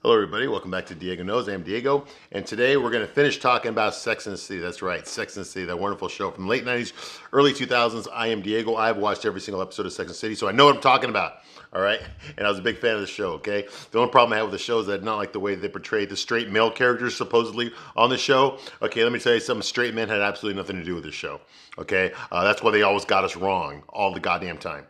Hello, everybody. Welcome back to Diego Knows. I'm Diego, and today we're going to finish talking about Sex and the City. That's right, Sex and the City, that wonderful show from the late 90s, early 2000s. I am Diego. I've watched every single episode of Sex and the City, so I know what I'm talking about. All right, and I was a big fan of the show. Okay, the only problem I have with the show is that I not like the way they portrayed the straight male characters supposedly on the show. Okay, let me tell you something. Straight men had absolutely nothing to do with this show. Okay, that's why they always got us wrong all the goddamn time.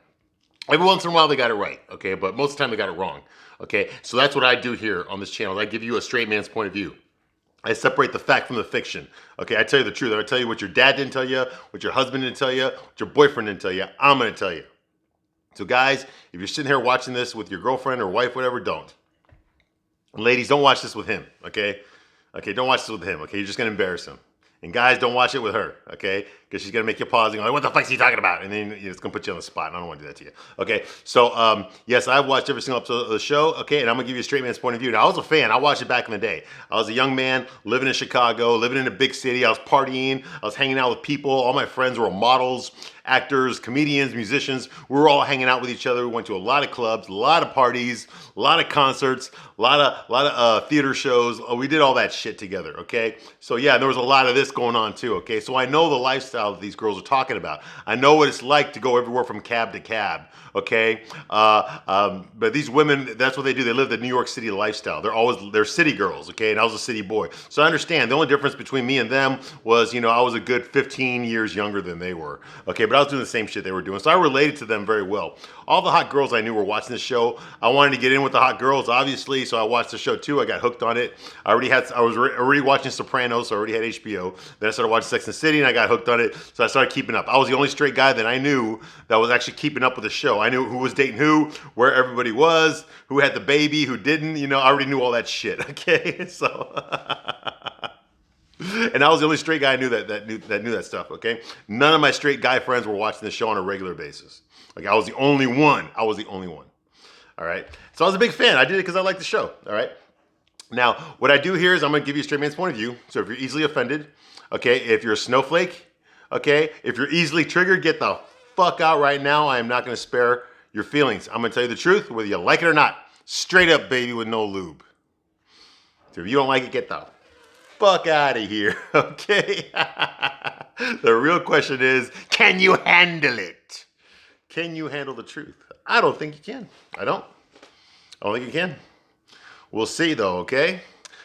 Every once in a while they got it right, okay, but most of the time they got it wrong, okay. So that's what I do here on this channel. I give you a straight man's point of view. I separate the fact from the fiction. Okay, I tell you the truth. I tell you what your dad didn't tell you, what your husband didn't tell you, what your boyfriend didn't tell you. I'm gonna tell you. So guys, if you're sitting here watching this with your girlfriend or wife, whatever, don't. And ladies, don't watch this with him, okay? Okay, don't watch this with him, okay? You're just gonna embarrass him. And guys, don't watch it with her, okay? Because she's gonna make you pause and go, what the fuck is he talking about? And then it's gonna put you on the spot, and I don't wanna do that to you. Okay, so yes, I've watched every single episode of the show, okay, and I'm gonna give you a straight man's point of view. Now, I was a fan, I watched it back in the day. I was a young man living in Chicago, living in a big city, I was partying, I was hanging out with people, all my friends were models, actors, comedians, musicians. We were all hanging out with each other. We went to a lot of clubs, a lot of parties, a lot of concerts, a lot of theater shows. We did all that shit together, okay? So yeah, there was a lot of this going on too, okay? So I know the lifestyle that these girls are talking about. I know what it's like to go everywhere from cab to cab, okay? But these women, that's what they do. They live the New York City lifestyle. They're city girls, okay? And I was a city boy. So I understand. The only difference between me and them was, I was a good 15 years younger than they were, okay? But I was doing the same shit they were doing. So I related to them very well. All the hot girls I knew were watching this show. I wanted to get in with the hot girls, obviously, so I watched the show too. I got hooked on it. I was already watching Sopranos, so I already had HBO. Then I started watching Sex and the City, and I got hooked on it, so I started keeping up. I was the only straight guy that I knew that was actually keeping up with the show. I knew who was dating who, where everybody was, who had the baby, who didn't. I already knew all that shit, okay? So... And I was the only straight guy I knew that knew that stuff, okay? None of my straight guy friends were watching the show on a regular basis. Like, I was the only one. I was the only one. All right? So I was a big fan. I did it because I liked the show, all right? Now, what I do here is I'm going to give you a straight man's point of view. So if you're easily offended, okay, if you're a snowflake, okay, if you're easily triggered, get the fuck out right now. I am not going to spare your feelings. I'm going to tell you the truth, whether you like it or not. Straight up, baby, with no lube. So if you don't like it, get the fuck out of here, okay? The real question is, can you handle it? Can you handle the truth? I don't think you can. I don't think you can. We'll see though, okay?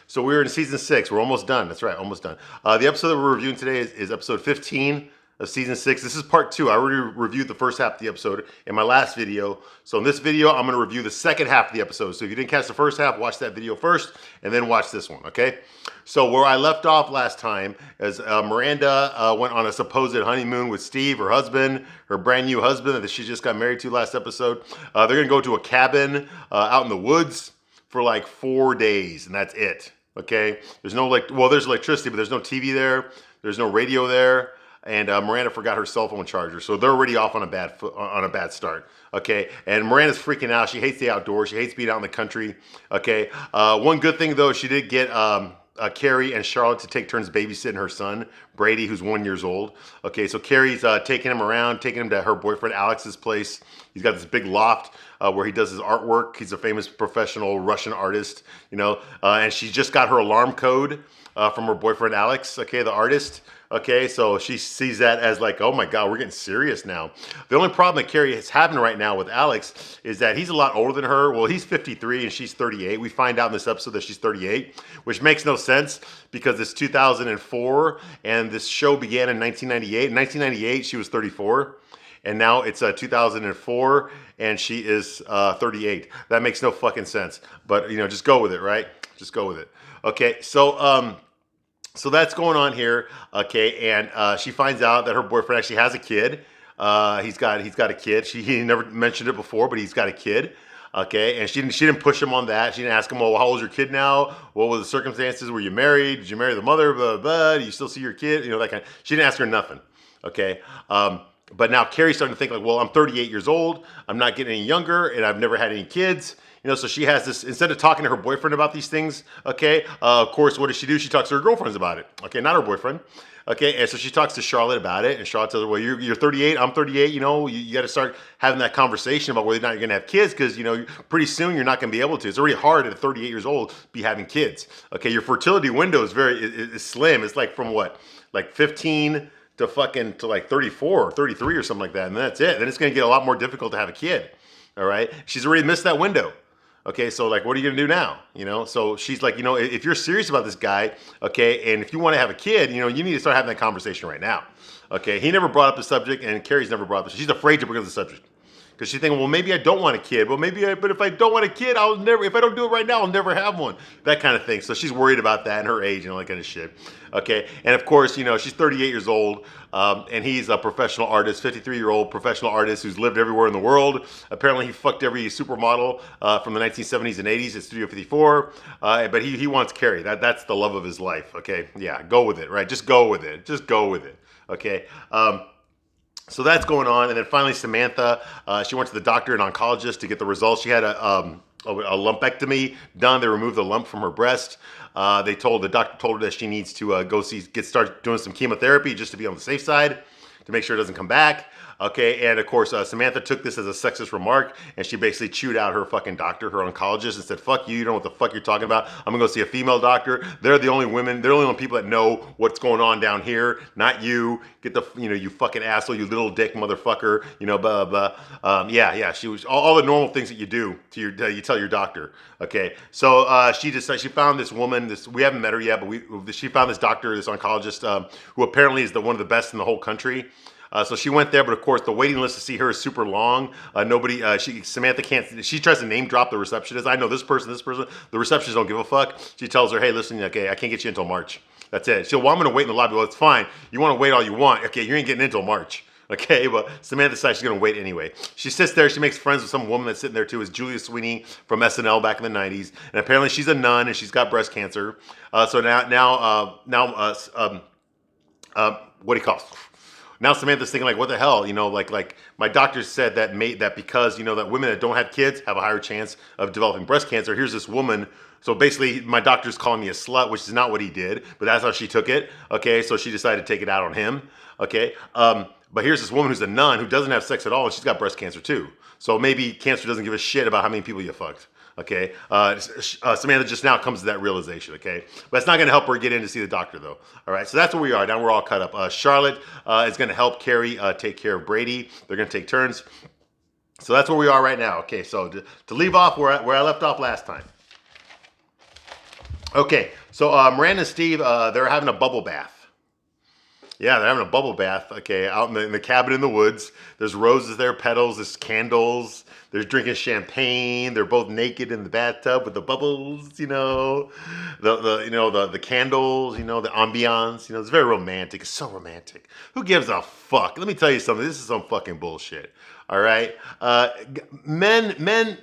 So we're in season 6. We're almost done. That's right, almost done. The episode that we're reviewing today is episode 15 of season 6. This is part 2. I already reviewed the first half of the episode in my last video. So in this video, I'm going to review the second half of the episode. So if you didn't catch the first half, watch that video first and then watch this one, okay? So where I left off last time is Miranda went on a supposed honeymoon with Steve, her husband, her brand new husband that she just got married to last episode. They're going to go to a cabin out in the woods for like 4 days, and that's it, okay? There's no, there's electricity, but there's no TV there. There's no radio there. And Miranda forgot her cell phone charger, so they're already off on a bad start. Okay, and Miranda's freaking out. She hates the outdoors. She hates being out in the country. Okay, one good thing though, she did get Carrie and Charlotte to take turns babysitting her son Brady, who's 1 year old. Okay, so Carrie's taking him around, taking him to her boyfriend Alex's place. He's got this big loft where he does his artwork. He's a famous professional Russian artist, and she just got her alarm code from her boyfriend Alex. Okay, the artist. Okay, so she sees that as like, oh my God, we're getting serious now. The only problem that Carrie is having right now with Alex is that he's a lot older than her. Well, he's 53 and she's 38. We find out in this episode that she's 38, which makes no sense because it's 2004 and this show began in 1998. In 1998, she was 34. And now it's 2004 and she is 38. That makes no fucking sense. But, just go with it, right? Just go with it. Okay, so that's going on here, okay, and she finds out that her boyfriend actually has a kid. He's got a kid. He never mentioned it before, but he's got a kid, okay, and she didn't push him on that. She didn't ask him, well, how old's your kid now? What were the circumstances? Were you married? Did you marry the mother? Blah, blah, blah. Do you still see your kid? That kind of. She didn't ask her nothing, okay. But now Carrie's starting to think like, well, I'm 38 years old. I'm not getting any younger, and I've never had any kids. So she has this, instead of talking to her boyfriend about these things, okay, of course, what does she do? She talks to her girlfriends about it, okay, not her boyfriend. Okay, and so she talks to Charlotte about it, and Charlotte tells her, well, you're 38, I'm 38, you got to start having that conversation about whether or not you're going to have kids, because, pretty soon you're not going to be able to. It's already hard at 38 years old to be having kids. Okay, your fertility window is slim. It's like from what? Like 15 to like 34 or 33 or something like that, and that's it. Then it's going to get a lot more difficult to have a kid. All right, she's already missed that window. Okay, so like, what are you gonna do now? So she's like, if you're serious about this guy, okay, and if you want to have a kid, you need to start having that conversation right now. Okay, he never brought up the subject, and Carrie's never brought up. She's afraid to bring up the subject because she's thinking, well, maybe I don't want a kid. Well, but if I don't want a kid, I'll never. If I don't do it right now, I'll never have one. That kind of thing. So she's worried about that and her age and all that kind of shit. Okay, and of course, she's 38 years old, and he's a professional artist, 53-year-old professional artist who's lived everywhere in the world. Apparently, he fucked every supermodel from the 1970s and 80s at Studio 54. But he wants Carrie. That's the love of his life. Okay, yeah, go with it, right? Just go with it. Just go with it. Okay. So that's going on, and then finally Samantha, she went to the doctor and oncologist to get the results. She had a lumpectomy done. They removed the lump from her breast. The doctor told her that she needs to start doing some chemotherapy just to be on the safe side, to make sure it doesn't come back. Okay, and of course, Samantha took this as a sexist remark, and she basically chewed out her fucking doctor, her oncologist, and said, fuck you, you don't know what the fuck you're talking about. I'm gonna go see a female doctor. They're the only people that know what's going on down here, not you. Get the, you fucking asshole, you little dick motherfucker, blah, blah, blah. Yeah, she was, all the normal things that you do to you tell your doctor. Okay, so she found this woman, we haven't met her yet, but she found this doctor, this oncologist, who apparently is one of the best in the whole country. So she went there, but of course the waiting list to see her is super long. Samantha can't, she tries to name drop the receptionist. I know this person. The receptionist don't give a fuck. She tells her, hey, listen, okay, I can't get you until March. That's it. Well, I'm going to wait in the lobby. Well, it's fine. You want to wait all you want. Okay, you ain't getting in until March. Okay, but Samantha decides she's going to wait anyway. She sits there. She makes friends with some woman that's sitting there too. It's Julia Sweeney from SNL back in the 90s. And apparently she's a nun and she's got breast cancer. So now, what do you call it? Now Samantha's thinking like, what the hell, like my doctor said that because that women that don't have kids have a higher chance of developing breast cancer. Here's this woman. So basically, my doctor's calling me a slut, which is not what he did, but that's how she took it. Okay, so she decided to take it out on him. Okay, but here's this woman who's a nun who doesn't have sex at all, and she's got breast cancer too. So maybe cancer doesn't give a shit about how many people you fucked. Okay, Samantha just now comes to that realization. Okay, but it's not going to help her get in to see the doctor though. All right, so that's where we are now. We're all cut up. Charlotte is going to help Carrie take care of Brady. They're going to take turns. So that's where we are right now. Okay, so to leave off where I left off last time. Okay, so Miranda and Steve, they're having a bubble bath. Yeah, they're having a bubble bath, okay, out in the cabin in the woods. There's roses there, petals, there's candles. They're drinking champagne. They're both naked in the bathtub with the bubbles, the candles, the ambiance. It's very romantic. It's so romantic. Who gives a fuck? Let me tell you something. This is some fucking bullshit. All right, men.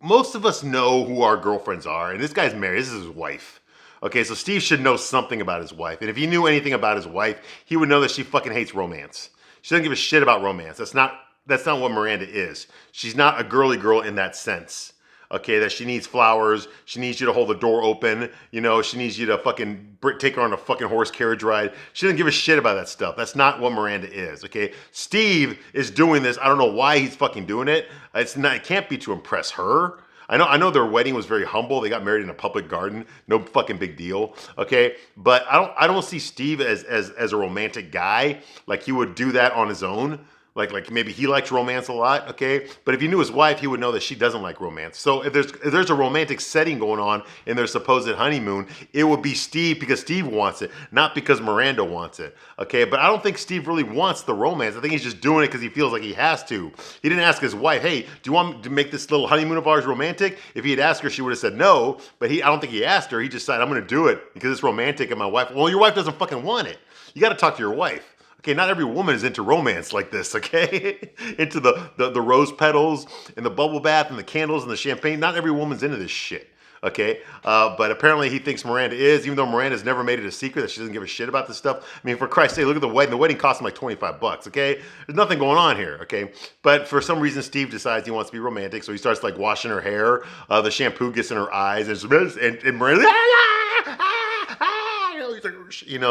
Most of us know who our girlfriends are, and this guy's married. This is his wife. Okay, so Steve should know something about his wife. And if he knew anything about his wife, he would know that she fucking hates romance. She doesn't give a shit about romance. That's not what Miranda is. She's not a girly girl in that sense. Okay, that she needs flowers. She needs you to hold the door open. She needs you to fucking take her on a fucking horse carriage ride. She doesn't give a shit about that stuff. That's not what Miranda is. Okay, Steve is doing this. I don't know why he's fucking doing it. It can't be to impress her. I know their wedding was very humble. They got married in a public garden. No fucking big deal. Okay, but I don't see Steve as a romantic guy. Like he would do that on his own. Like maybe he likes romance a lot, okay? But if he knew his wife, he would know that she doesn't like romance. So if there's a romantic setting going on in their supposed honeymoon, it would be Steve because Steve wants it, not because Miranda wants it, okay? But I don't think Steve really wants the romance. I think he's just doing it because he feels like he has to. He didn't ask his wife, hey, do you want me to make this little honeymoon of ours romantic? If he had asked her, she would have said no, but I don't think he asked her. He just said, I'm going to do it because it's romantic and my wife, well, your wife doesn't fucking want it. You got to talk to your wife. Okay, not every woman is into romance like this, okay? Into the rose petals and the bubble bath and the candles and the champagne. Not every woman's into this shit, Okay, but apparently he thinks Miranda is, even though Miranda's never made it a secret that she doesn't give a shit about this stuff. I mean, for Christ's sake, look at the wedding. The wedding cost him like $25. Okay, there's nothing going on here. Okay, but for some reason, Steve decides he wants to be romantic, so he starts like washing her hair. The shampoo gets in her eyes, and Miranda.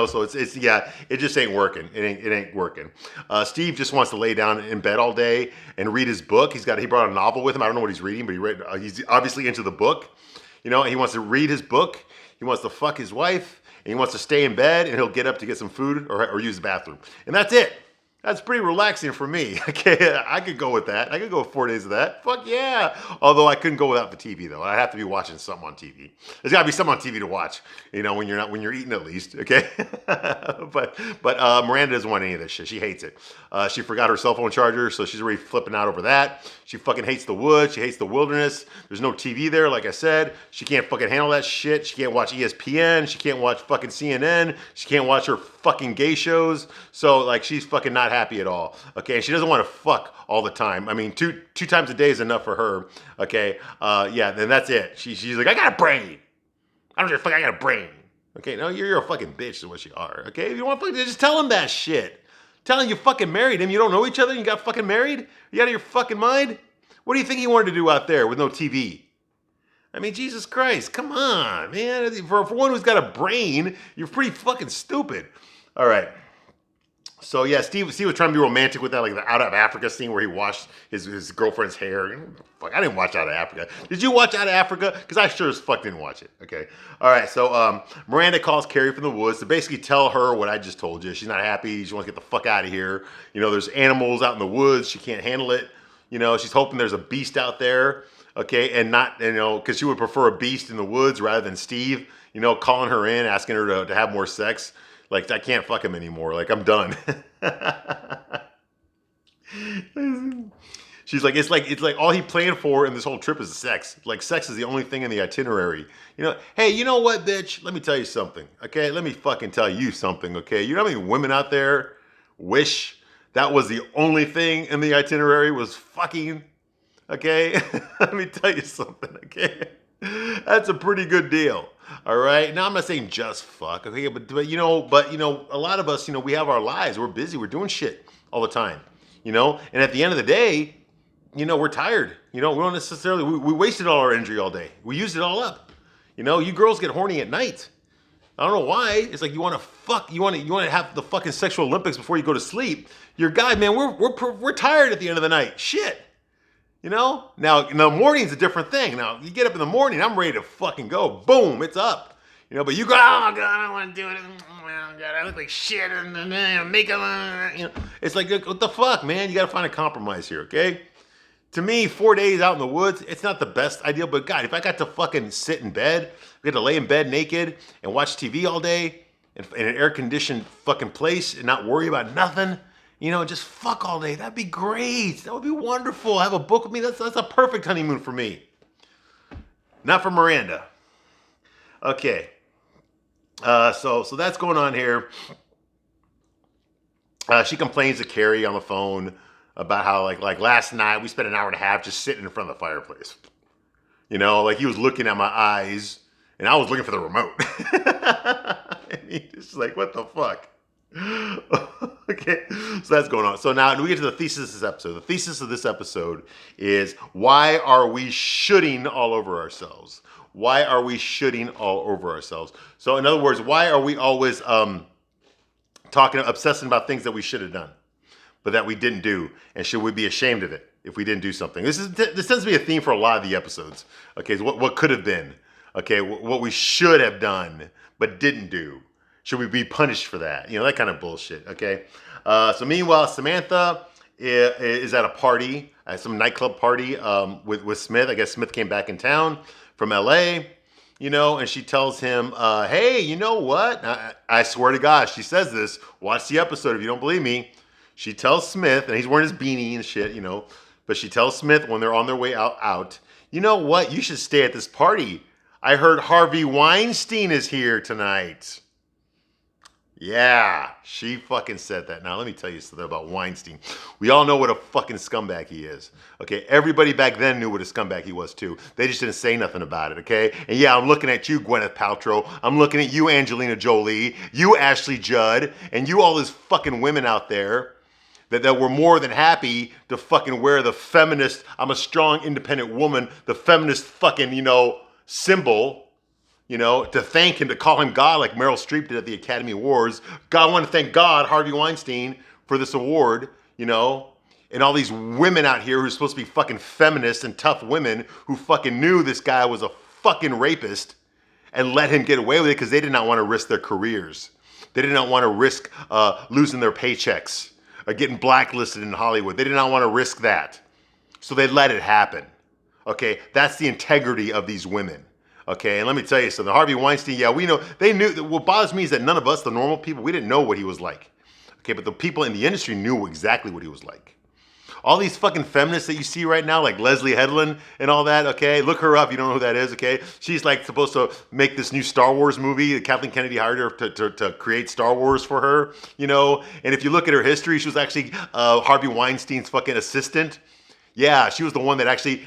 So it's yeah, it just ain't working. It ain't working. Steve just wants to lay down in bed all day and read his book. He brought a novel with him. I don't know what he's reading, but he's obviously into the book. He wants to read his book. He wants to fuck his wife, and he wants to stay in bed, and he'll get up to get some food or use the bathroom, and that's it. That's pretty relaxing for me. Okay, I could go with that. I could go with 4 days of that. Fuck yeah. Although I couldn't go without the TV though. I'd have to be watching something on TV. There's got to be something on TV to watch. When you're eating at least. Okay. but Miranda doesn't want any of this shit. She hates it. She forgot her cell phone charger, so she's already flipping out over that. She fucking hates the woods. She hates the wilderness. There's no TV there, like I said. She can't fucking handle that shit. She can't watch ESPN. She can't watch fucking CNN. She can't watch her fucking gay shows. So like she's fucking not happy at all. Okay, and she doesn't want to fuck all the time. I mean, two times a day is enough for her. Okay, yeah, then that's it. She's like, I got a brain. I don't give a fuck. I got a brain. Okay, no, you're a fucking bitch. Is what you are. Okay, if you want to fuck, just tell him that shit. Tell him you fucking married him. You don't know each other. And you got fucking married. You out of your fucking mind? What do you think he wanted to do out there with no TV? I mean, Jesus Christ, come on, man. For one who's got a brain, you're pretty fucking stupid. All right. So yeah, Steve was trying to be romantic with that, like the Out of Africa scene where he washed his girlfriend's hair. Fuck, I didn't watch Out of Africa. Did you watch Out of Africa? Because I sure as fuck didn't watch it. Okay. All right. So Miranda calls Carrie from the woods to basically tell her what I just told you. She's not happy. She wants to get the fuck out of here. There's animals out in the woods. She can't handle it. She's hoping there's a beast out there. Okay, and not because she would prefer a beast in the woods rather than Steve. Calling her in, asking her to have more sex. Like, I can't fuck him anymore. Like, I'm done. She's like, it's like all he planned for in this whole trip is sex. Like, sex is the only thing in the itinerary. Hey, you know what, bitch? Let me tell you something, okay? Let me fucking tell you something, okay? You know how many women out there wish that was the only thing in the itinerary was fucking, okay? Let me tell you something, okay? That's a pretty good deal. All right. Now I'm not saying just fuck, okay, but a lot of us, we have our lives. We're busy. We're doing shit all the time, and at the end of the day, we're tired. We don't necessarily we wasted all our energy all day. We used it all up. You girls get horny at night. I don't know why. It's like you want to fuck. You want to have the fucking sexual Olympics before you go to sleep. Your guy, man, we're tired at the end of the night. Shit. Now in the morning's a different thing. Now you get up in the morning, I'm ready to fucking go. Boom, it's up. But you go, oh God, I don't want to do it. Oh God, I look like shit and makeup. It's like, what the fuck, man? You got to find a compromise here, okay? To me, 4 days out in the woods, it's not the best idea. But God, if I got to fucking sit in bed, I got to lay in bed naked and watch TV all day in an air-conditioned fucking place and not worry about nothing. Just fuck all day. That'd be great. That would be wonderful. Have a book with me. That's a perfect honeymoon for me. Not for Miranda. Okay. So that's going on here. She complains to Carrie on the phone about how like last night we spent an hour and a half just sitting in front of the fireplace. Like he was looking at my eyes and I was looking for the remote. And he's just like, what the fuck? Okay, so that's going on. So now we get to the thesis of this episode. The thesis of this episode is, why are we shooting all over ourselves? Why are we shooting all over ourselves? So in other words, why are we always obsessing about things that we should have done, but that we didn't do? And should we be ashamed of it if we didn't do something? This tends to be a theme for a lot of the episodes. Okay, so what could have been? Okay, what we should have done but didn't do. Should we be punished for that? That kind of bullshit, okay? So meanwhile, Samantha is at a party, at some nightclub party with Smith. I guess Smith came back in town from L.A., and she tells him, hey, you know what? I swear to God, she says this. Watch the episode if you don't believe me. She tells Smith, and he's wearing his beanie and shit, but she tells Smith when they're on their way out, you know what? You should stay at this party. I heard Harvey Weinstein is here tonight. Yeah, she fucking said that. Now, let me tell you something about Weinstein. We all know what a fucking scumbag he is. Okay, everybody back then knew what a scumbag he was too. They just didn't say nothing about it, okay? And yeah, I'm looking at you, Gwyneth Paltrow. I'm looking at you, Angelina Jolie. You, Ashley Judd. And you, all these fucking women out there that were more than happy to fucking wear the feminist, I'm a strong, independent woman, the feminist fucking, symbol, to thank him, to call him God like Meryl Streep did at the Academy Awards. God, I want to thank God, Harvey Weinstein, for this award, and all these women out here who are supposed to be fucking feminists and tough women who fucking knew this guy was a fucking rapist and let him get away with it because they did not want to risk their careers. They did not want to risk losing their paychecks or getting blacklisted in Hollywood. They did not want to risk that. So they let it happen. Okay, that's the integrity of these women. Okay, and let me tell you something. Harvey Weinstein, yeah, we know, they knew. What bothers me is that none of us, the normal people, we didn't know what he was like. Okay, but the people in the industry knew exactly what he was like. All these fucking feminists that you see right now, like Leslie Headland and all that, okay? Look her up, you don't know who that is, okay? She's like supposed to make this new Star Wars movie. Kathleen Kennedy hired her to create Star Wars for her, And if you look at her history, she was actually Harvey Weinstein's fucking assistant. Yeah, she was the one that actually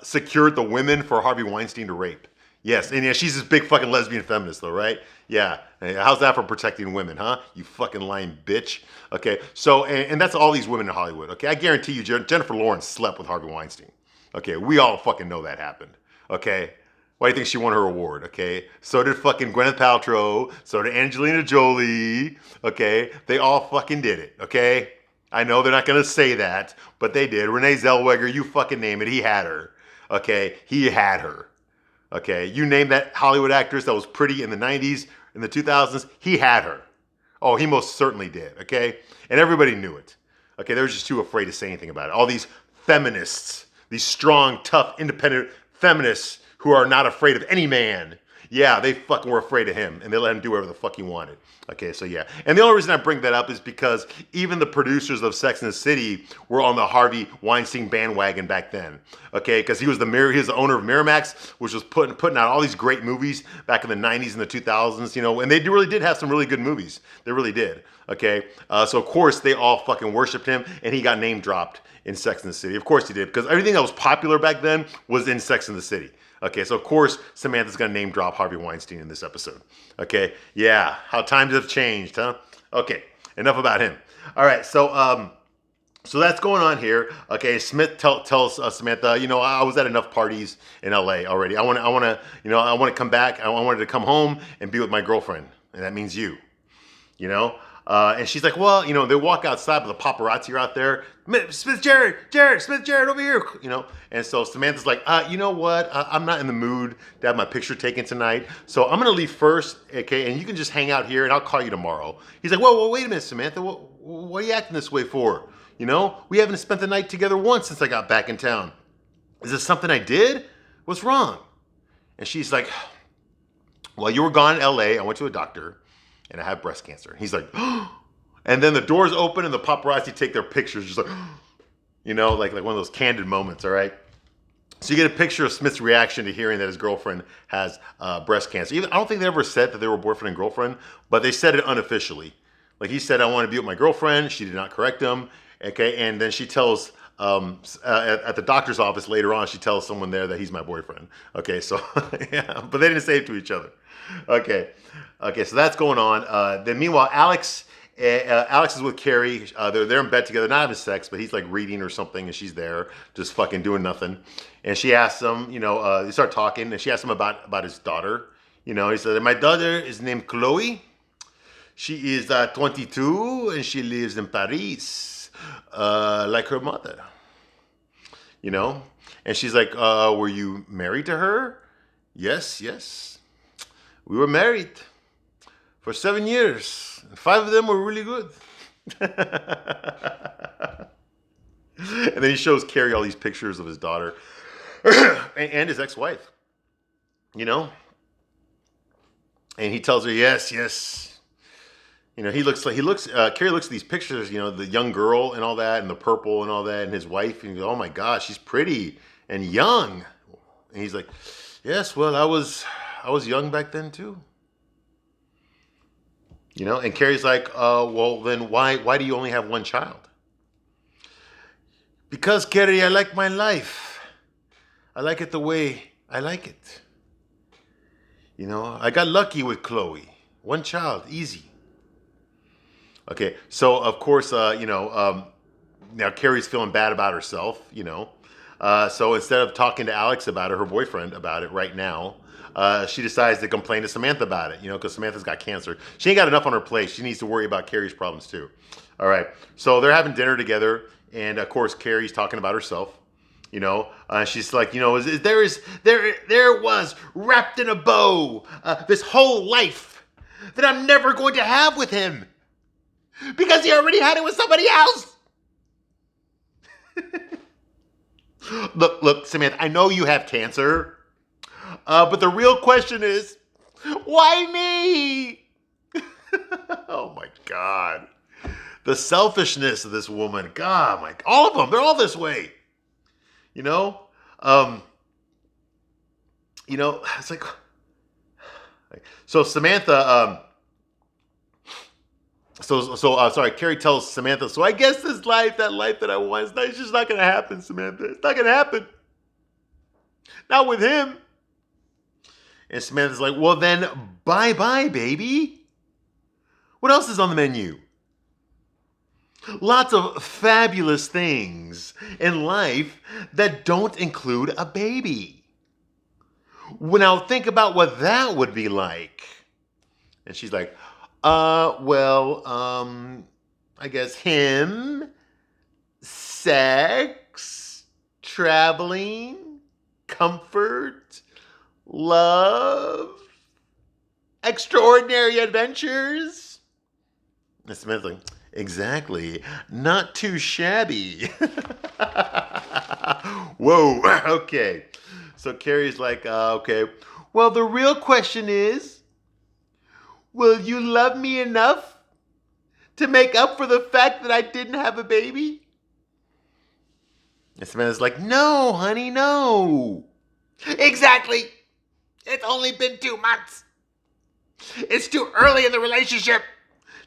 secured the women for Harvey Weinstein to rape. Yes, and yeah, she's this big fucking lesbian feminist though, right? Yeah, how's that for protecting women, huh? You fucking lying bitch. Okay, so, and that's all these women in Hollywood, okay? I guarantee you Jennifer Lawrence slept with Harvey Weinstein. Okay, we all fucking know that happened, okay? Why do you think she won her award, okay? So did fucking Gwyneth Paltrow, so did Angelina Jolie, okay? They all fucking did it, okay? I know they're not gonna say that, but they did. Renee Zellweger, you fucking name it, he had her, okay? He had her. Okay, you name that Hollywood actress that was pretty in the 90s, in the 2000s, he had her. Oh, he most certainly did, okay? And everybody knew it. Okay, they were just too afraid to say anything about it. All these feminists, these strong, tough, independent feminists who are not afraid of any man. Yeah, they fucking were afraid of him, and they let him do whatever the fuck he wanted. Okay, so yeah. And the only reason I bring that up is because even the producers of Sex and the City were on the Harvey Weinstein bandwagon back then. Okay, because he was the owner of Miramax, which was putting out all these great movies back in the 90s and the 2000s, and they really did have some really good movies. They really did. Okay, so of course they all fucking worshipped him, and he got name dropped in Sex and the City. Of course he did, because everything that was popular back then was in Sex and the City. Okay, so of course Samantha's gonna name drop Harvey Weinstein in this episode. Okay, yeah, how times have changed, huh? Okay, enough about him. All right, so that's going on here. Okay, Smith tells Samantha, I was at enough parties in LA already. I want to come back. I wanted to come home and be with my girlfriend, and that means you. And she's like, well, they walk outside, but the paparazzi are out there. Smith Jared, over here, And so Samantha's like, you know what? I'm not in the mood to have my picture taken tonight. So I'm going to leave first, okay? And you can just hang out here and I'll call you tomorrow. He's like, well, wait a minute, Samantha. What are you acting this way for? We haven't spent the night together once since I got back in town. Is this something I did? What's wrong? And she's like, well, you were gone in LA. I went to a doctor. And I have breast cancer. And he's like, and then the doors open and the paparazzi take their pictures, just like, like one of those candid moments, all right? So you get a picture of Smith's reaction to hearing that his girlfriend has breast cancer. I don't think they ever said that they were boyfriend and girlfriend, but they said it unofficially. Like he said, I want to be with my girlfriend. She did not correct him, okay? And then she tells, at the doctor's office later on, she tells someone there that he's my boyfriend. Okay, so, yeah, but they didn't say it to each other. Okay, so that's going on. Then meanwhile, Alex is with Carrie. They're in bed together, not having sex, but he's like reading or something, and she's there just fucking doing nothing. And she asks him, they start talking, and she asks him about his daughter. He said, my daughter is named Chloe. She is 22, and she lives in Paris, like her mother. And she's like, were you married to her? Yes. We were married for 7 years. 5 of them were really good. And then he shows Carrie all these pictures of his daughter and his ex-wife. And he tells her, yes. Carrie looks at these pictures, the young girl and all that, and the purple and all that, and his wife, and he goes, oh my gosh, she's pretty and young. And he's like, yes, well, I was young back then too. And Carrie's like, well, then why do you only have one child? Because, Carrie, I like my life. I like it the way I like it. I got lucky with Chloe. One child, easy. Okay, so of course, now Carrie's feeling bad about herself. So instead of talking to Alex about it, her boyfriend about it right now, she decides to complain to Samantha about it, because Samantha's got cancer. She ain't got enough on her plate. She needs to worry about Carrie's problems too. All right, so they're having dinner together, and of course, Carrie's talking about herself. She's like, there it was wrapped in a bow, this whole life that I'm never going to have with him because he already had it with somebody else. Look, Samantha, I know you have cancer, but the real question is, why me? Oh my God. The selfishness of this woman. God, all of them, they're all this way. It's like, so Samantha, sorry, Carrie tells Samantha, so I guess that life that I want, it's just not going to happen, Samantha. It's not going to happen. Not with him. And Samantha's like, well then, bye-bye, baby. What else is on the menu? Lots of fabulous things in life that don't include a baby. Well, now think about what that would be like. And she's like, I guess him, sex, traveling, comfort, love, extraordinary adventures. And Samantha's like, exactly. Not too shabby. Whoa. Okay. So Carrie's like, okay. Well, the real question is, will you love me enough to make up for the fact that I didn't have a baby? And Samantha's like, no, honey, no. Exactly. It's only been 2 months. It's too early in the relationship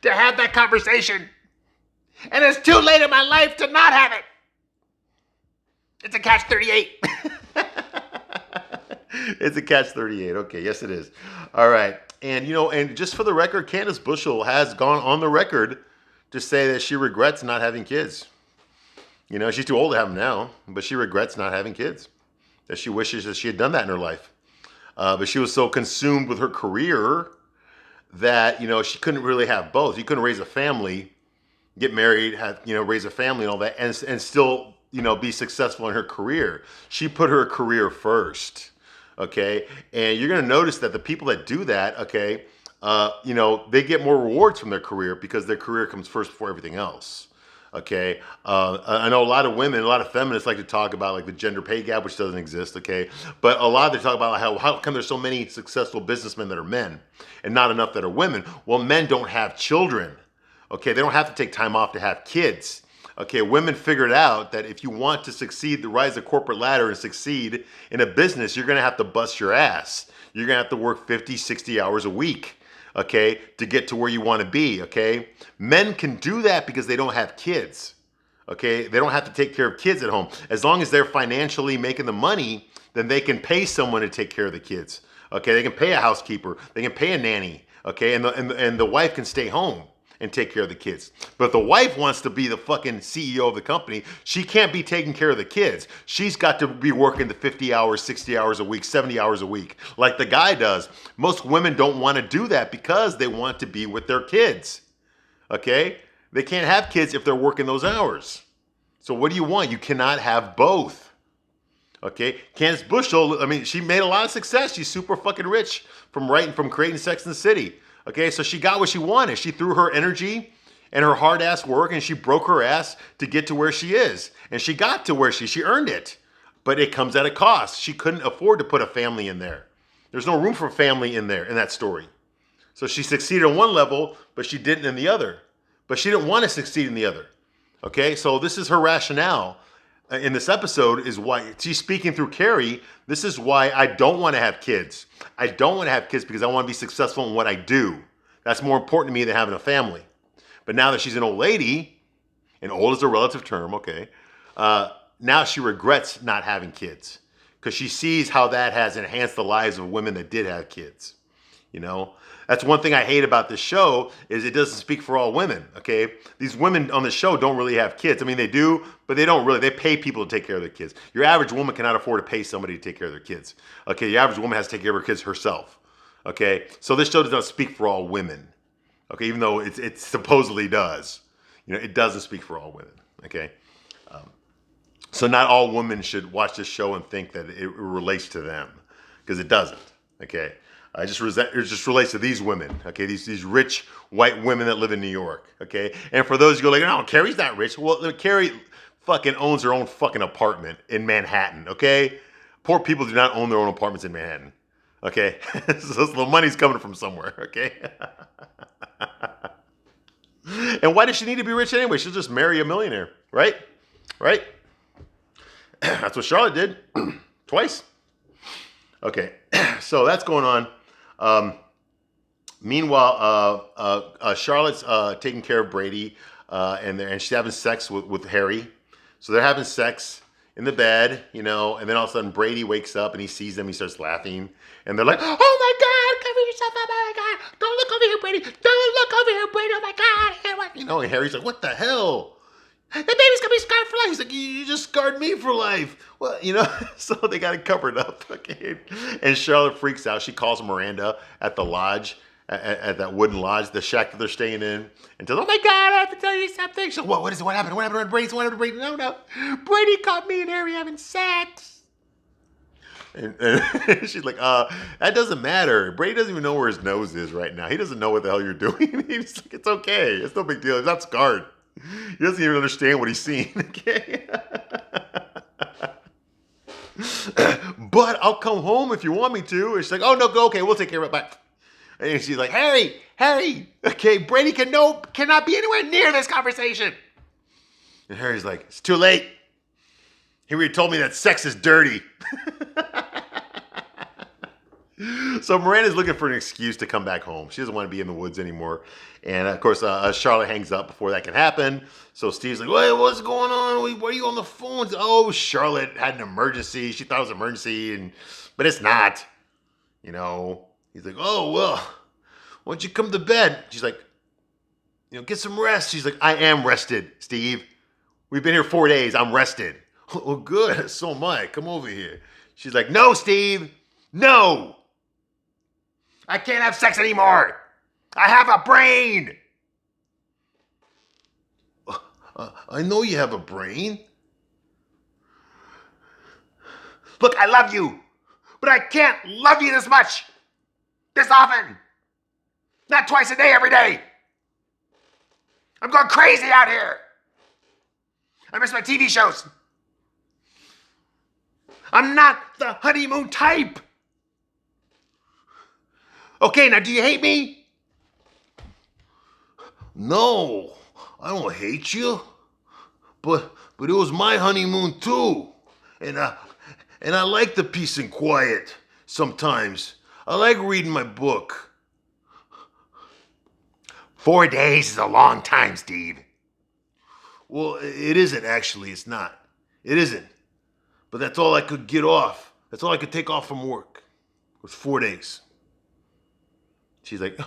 to have that conversation. And it's too late in my life to not have it. It's a catch-38. It's a catch-38. Okay, yes it is. All right. And, and just for the record, Candace Bushel has gone on the record to say that she regrets not having kids. She's too old to have them now, but she regrets not having kids. That she wishes that she had done that in her life. But she was so consumed with her career that, she couldn't really have both. You couldn't raise a family, get married, raise a family and all that, and still, be successful in her career. She put her career first, okay? And you're going to notice that the people that do that, okay, they get more rewards from their career because their career comes first before everything else. Okay, I know a lot of women, a lot of feminists like to talk about like the gender pay gap, which doesn't exist. Okay, but a lot they talk about how come there's so many successful businessmen that are men and not enough that are women. Well, men don't have children. Okay, they don't have to take time off to have kids. Okay, women figured out that if you want to succeed, to rise the corporate ladder and succeed in a business, you're going to have to bust your ass. You're going to have to work 50, 60 hours a week. Okay, to get to where you want to be, okay? Men can do that because they don't have kids, okay? They don't have to take care of kids at home. As long as they're financially making the money, then they can pay someone to take care of the kids, okay? They can pay a housekeeper, they can pay a nanny, okay? And the wife can stay home and take care of the kids. But if the wife wants to be the fucking CEO of the company, she can't be taking care of the kids. She's got to be working the 50 hours, 60 hours a week, 70 hours a week, like the guy does. Most women don't want to do that because they want to be with their kids, okay? They can't have kids if they're working those hours. So what do you want? You cannot have both, okay? Candace Bushel, she made a lot of success. She's super fucking rich from creating Sex and the City. Okay, so she got what she wanted. She threw her energy and her hard ass work and she broke her ass to get to where she is. And she got to where she earned it. But it comes at a cost. She couldn't afford to put a family in there. There's no room for family in there, in that story. So she succeeded on one level, but she didn't in the other. But she didn't want to succeed in the other. Okay, so this is her rationale in this episode is why she's speaking through Carrie. This is why I don't want to have kids. I don't want to have kids because I want to be successful in what I do. That's more important to me than having a family. But now that she's an old lady, and old is a relative term, okay, now she regrets not having kids because she sees how that has enhanced the lives of women that did have kids. You know, that's one thing I hate about this show is it doesn't speak for all women. Okay, these women on the show don't really have kids. I mean, they do, but they don't really. They pay people to take care of their kids. Your average woman cannot afford to pay somebody to take care of their kids. Okay, your average woman has to take care of her kids herself. Okay, so this show does not speak for all women. Okay, even though it supposedly does, you know, it doesn't speak for all women. Okay, so not all women should watch this show and think that it relates to them because it doesn't. Okay. It just relates to these women, okay? These rich white women that live in New York, okay? And for those who go like, no, Carrie's not rich. Well, Carrie fucking owns her own fucking apartment in Manhattan, okay? Poor people do not own their own apartments in Manhattan, okay? So the money's coming from somewhere, okay? And why does she need to be rich anyway? She'll just marry a millionaire, right? Right? That's what Charlotte did twice. Okay, so that's going on. Meanwhile, Charlotte's taking care of Brady, and she's having sex with Harry. So they're having sex in the bed, you know, and then all of a sudden Brady wakes up and he sees them. He starts laughing, and they're like, "Oh my God, cover yourself up! Oh my God, don't look over here, Brady! Don't look over here, Brady! Oh my God!" You know, and Harry's like, "What the hell? The baby's gonna be scarred for life." He's like, "You just scarred me for life." Well, you know, so they got it covered up. Okay. And Charlotte freaks out. She calls Miranda at the lodge, at that wooden lodge, the shack that they're staying in, and tells, "Oh my God, I have to tell you something." She's like, "What is it? What happened? What happened to Brady? What happened to Brady?" No. Brady caught me and Harry having sex. And she's like, that doesn't matter. Brady doesn't even know where his nose is right now. He doesn't know what the hell you're doing. He's like, it's okay. It's no big deal. He's not scarred. He doesn't even understand what he's seeing. Okay. But I'll come home if you want me to. And she's like, "Oh no, go. Okay, we'll take care of it. Bye." And she's like, Harry. Okay, Brady cannot be anywhere near this conversation. And Harry's like, "It's too late. He already told me that sex is dirty." So Miranda's looking for an excuse to come back home. She doesn't want to be in the woods anymore. And of course, Charlotte hangs up before that can happen. So Steve's like, "Wait, what's going on? Why are you on the phone?" "Oh, Charlotte had an emergency. She thought it was an emergency, but it's not. You know." He's like, "Oh, well, why don't you come to bed?" She's like, "Get some rest." She's like, "I am rested, Steve. We've been here 4 days. I'm rested." "Well, good. So am I. Come over here." She's like, "No, Steve. No. I can't have sex anymore. I have a brain." "I know you have a brain. Look, I love you, but I can't love you this much, this often. Not twice a day, every day. I'm going crazy out here. I miss my TV shows. I'm not the honeymoon type. Okay, now do you hate me?" "No, I don't hate you. But it was my honeymoon too. And I like the peace and quiet sometimes. I like reading my book." 4 days is a long time, Steve. "Well, it isn't actually. It's not. It isn't. But that's all I could get off. That's all I could take off from work. It was 4 days." She's like,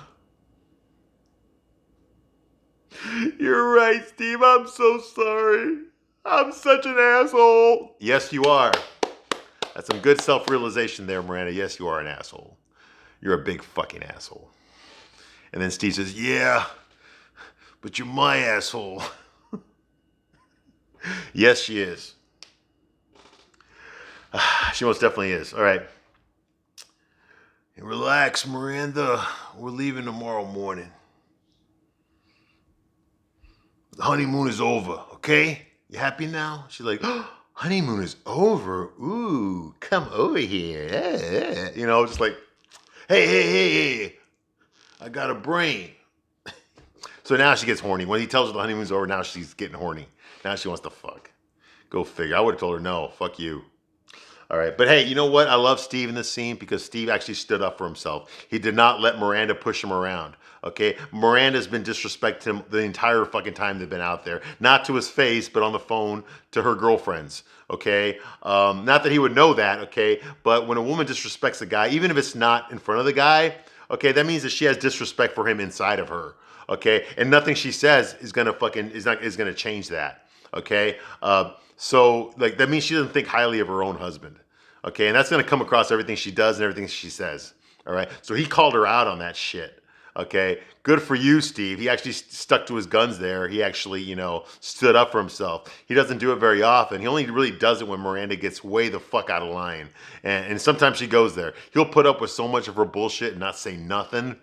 "You're right, Steve. I'm so sorry. I'm such an asshole." Yes, you are. That's some good self-realization there, Miranda. Yes, you are an asshole. You're a big fucking asshole. And then Steve says, "Yeah, but you're my asshole." Yes, she is. She most definitely is. All right. "Relax, Miranda. We're leaving tomorrow morning. The honeymoon is over, okay? You happy now?" She's like, "Oh, honeymoon is over. Ooh, come over here." Just like, hey, I got a brain. So now she gets horny. When he tells her the honeymoon's over, now she's getting horny. Now she wants to fuck. Go figure. I would have told her, no, fuck you. All right. But hey, you know what? I love Steve in this scene because Steve actually stood up for himself. He did not let Miranda push him around. Okay. Miranda's been disrespecting him the entire fucking time they've been out there. Not to his face, but on the phone to her girlfriends. Okay. Not that he would know that. Okay. But when a woman disrespects a guy, even if it's not in front of the guy, okay, that means that she has disrespect for him inside of her. Okay. And nothing she says is gonna change that. Okay. So like that means she doesn't think highly of her own husband. Okay, and that's gonna come across everything she does and everything she says. All right. So he called her out on that shit. Okay. Good for you, Steve. He actually stuck to his guns there. He actually, stood up for himself. He doesn't do it very often. He only really does it when Miranda gets way the fuck out of line. And sometimes she goes there. He'll put up with so much of her bullshit and not say nothing.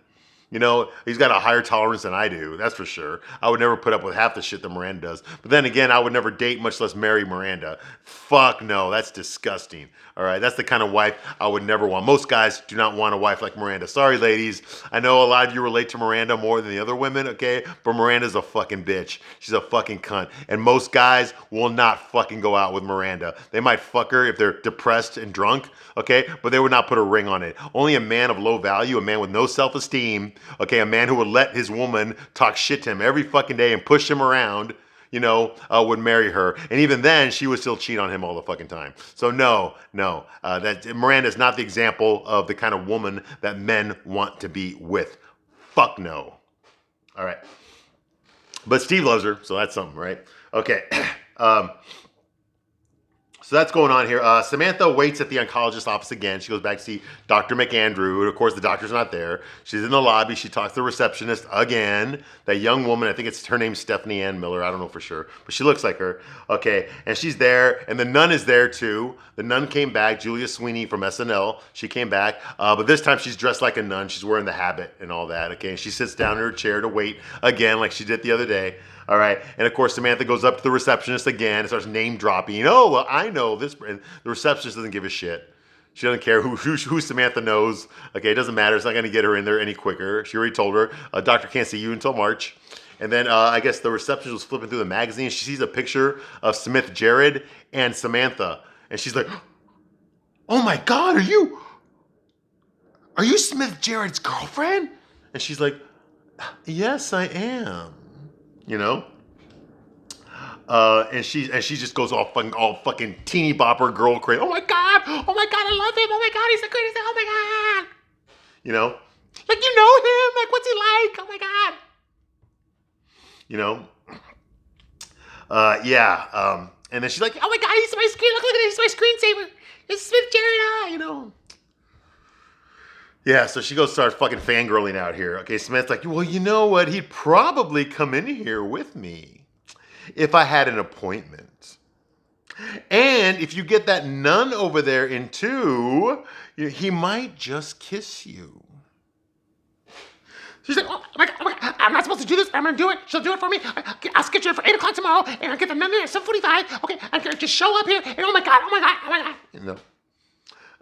He's got a higher tolerance than I do. That's for sure. I would never put up with half the shit that Miranda does. But then again, I would never date, much less marry Miranda. Fuck no, that's disgusting. All right, that's the kind of wife I would never want. Most guys do not want a wife like Miranda. Sorry, ladies. I know a lot of you relate to Miranda more than the other women, okay? But Miranda's a fucking bitch. She's a fucking cunt. And most guys will not fucking go out with Miranda. They might fuck her if they're depressed and drunk, okay? But they would not put a ring on it. Only a man of low value, a man with no self-esteem, okay, a man who would let his woman talk shit to him every fucking day and push him around, would marry her. And even then, she would still cheat on him all the fucking time. So no, that Miranda is not the example of the kind of woman that men want to be with. Fuck no. All right. But Steve loves her, so that's something, right? Okay. So that's going on here. Samantha waits at the oncologist's office again. She goes back to see Dr. McAndrew. And of course, the doctor's not there. She's in the lobby. She talks to the receptionist again. That young woman, I think her name's Stephanie Ann Miller. I don't know for sure. But she looks like her. Okay. And she's there. And the nun is there too. The nun came back. Julia Sweeney from SNL. She came back. But this time she's dressed like a nun. She's wearing the habit and all that. Okay. And she sits down in her chair to wait again like she did the other day. All right. And of course, Samantha goes up to the receptionist again and starts name dropping. Oh, well, I know this. And the receptionist doesn't give a shit. She doesn't care who Samantha knows. Okay, it doesn't matter. It's not going to get her in there any quicker. She already told her, doctor can't see you until March. And then I guess the receptionist was flipping through the magazine. She sees a picture of Smith Jared and Samantha. And she's like, oh my God, are you Smith Jared's girlfriend? And she's like, yes, I am. And she just goes all fucking teeny bopper girl crazy. Oh my God, I love him. Oh my God, he's the greatest. Oh my God, like you know him. Like what's he like? Oh my God, yeah. And then she's like, oh my God, he's my screen. Look at it, he's my screensaver. It's Smith Jared. Yeah, so she goes start fucking fangirling out here. Okay, Smith's like, well, you know what? He'd probably come in here with me if I had an appointment. And if you get that nun over there in too, he might just kiss you. She's like, oh my God, I'm not supposed to do this. I'm going to do it. She'll do it for me. I'll schedule it for 8 o'clock tomorrow, and I'll get the nun there at 7:45. Okay, and just show up here, and oh my God.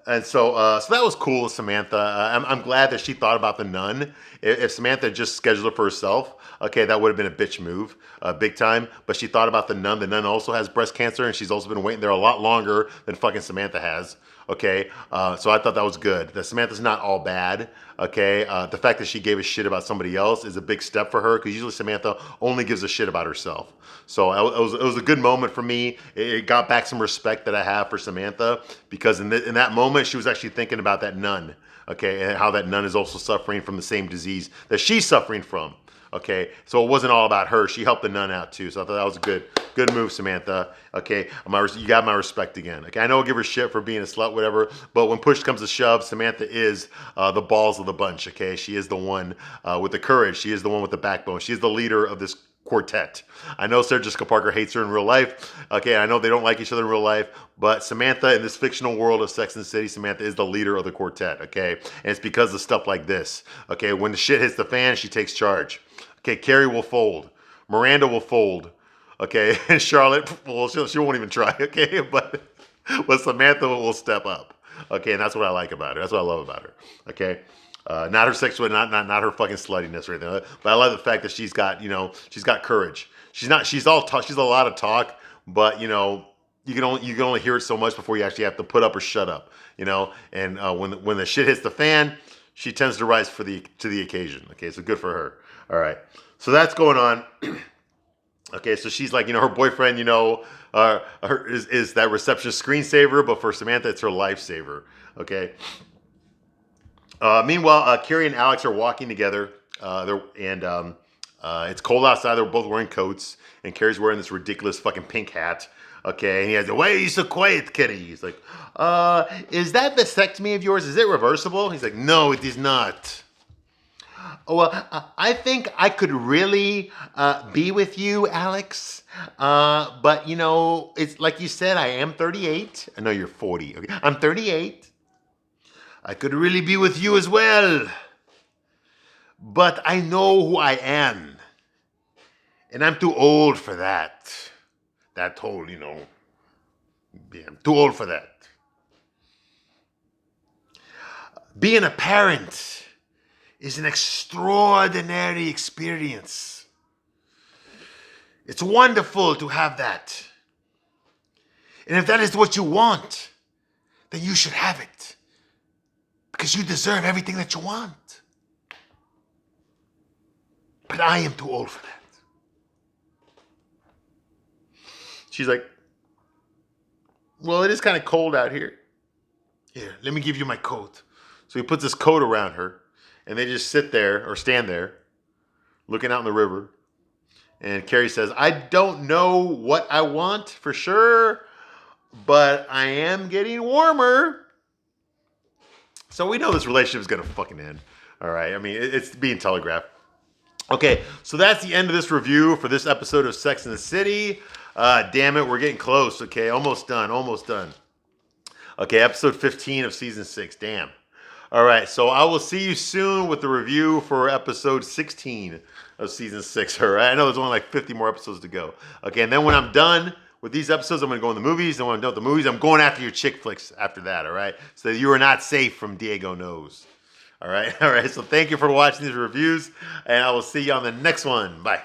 And so that was cool with Samantha. I'm glad that she thought about the nun. If Samantha just scheduled it for herself, okay, that would have been a bitch move, big time. But she thought about the nun. The nun also has breast cancer, and she's also been waiting there a lot longer than fucking Samantha has. Okay, so I thought that was good. That Samantha's not all bad. Okay, the fact that she gave a shit about somebody else is a big step for her because usually Samantha only gives a shit about herself. So it was a good moment for me. It got back some respect that I have for Samantha because in that moment she was actually thinking about that nun. Okay, and how that nun is also suffering from the same disease that she's suffering from. Okay, so it wasn't all about her. She helped the nun out too. So I thought that was a good move, Samantha. Okay, you got my respect again. Okay, I know I'll give her shit for being a slut, whatever. But when push comes to shove, Samantha is the balls of the bunch. Okay, she is the one with the courage. She is the one with the backbone. She is the leader of this quartet. I know Sarah Jessica Parker hates her in real life. Okay, I know they don't like each other in real life. But Samantha, in this fictional world of Sex and the City, Samantha is the leader of the quartet. Okay, and it's because of stuff like this. Okay, when the shit hits the fan, she takes charge. Okay, Carrie will fold. Miranda will fold. Okay, and Charlotte, well, she won't even try. Okay, but Samantha will step up. Okay, and that's what I like about her. That's what I love about her. Okay, not her sexual, not her fucking sluttiness or anything. But I love the fact that she's got courage. She's a lot of talk, but you can only hear it so much before you actually have to put up or shut up, you know. And when the shit hits the fan, she tends to rise to the occasion. Okay, so good for her. All right, so that's going on. Okay, so she's like, her boyfriend, is that receptionist screensaver, but for Samantha, it's her lifesaver. Okay. Meanwhile, Carrie and Alex are walking together. It's cold outside. They're both wearing coats, and Carrie's wearing this ridiculous fucking pink hat. Okay, and he has, why are you so quiet, Kitty? He's like, is that vasectomy of yours? Is it reversible? He's like, no, it is not. Oh, well, I think I could really be with you, Alex. But, it's like you said, I am 38. I know you're 40. Okay? I'm 38. I could really be with you as well. But I know who I am. And I'm too old for that. That whole, yeah, I'm too old for that. Being a parent is an extraordinary experience. It's wonderful to have that. And if that is what you want, then you should have it. Because you deserve everything that you want. But I am too old for that. She's like, well, it is kind of cold out here. Here, let me give you my coat. So he puts his coat around her, and they just sit there or stand there looking out in the river. And Carrie says, I don't know what I want for sure, but I am getting warmer. So we know this relationship is going to fucking end. All right. I mean, it's being telegraphed. Okay. So that's the end of this review for this episode of Sex and the City. Damn it. We're getting close. Okay. Almost done. Okay. Episode 15 of season 6. Damn. All right. So I will see you soon with the review for episode 16 of season 6. All right. I know there's only like 50 more episodes to go. Okay. And then when I'm done with these episodes, I'm going to go in the movies. And when I'm done with the movies, I'm going after your chick flicks after that. All right. So you are not safe from Diego Knows. All right. So thank you for watching these reviews, and I will see you on the next one. Bye.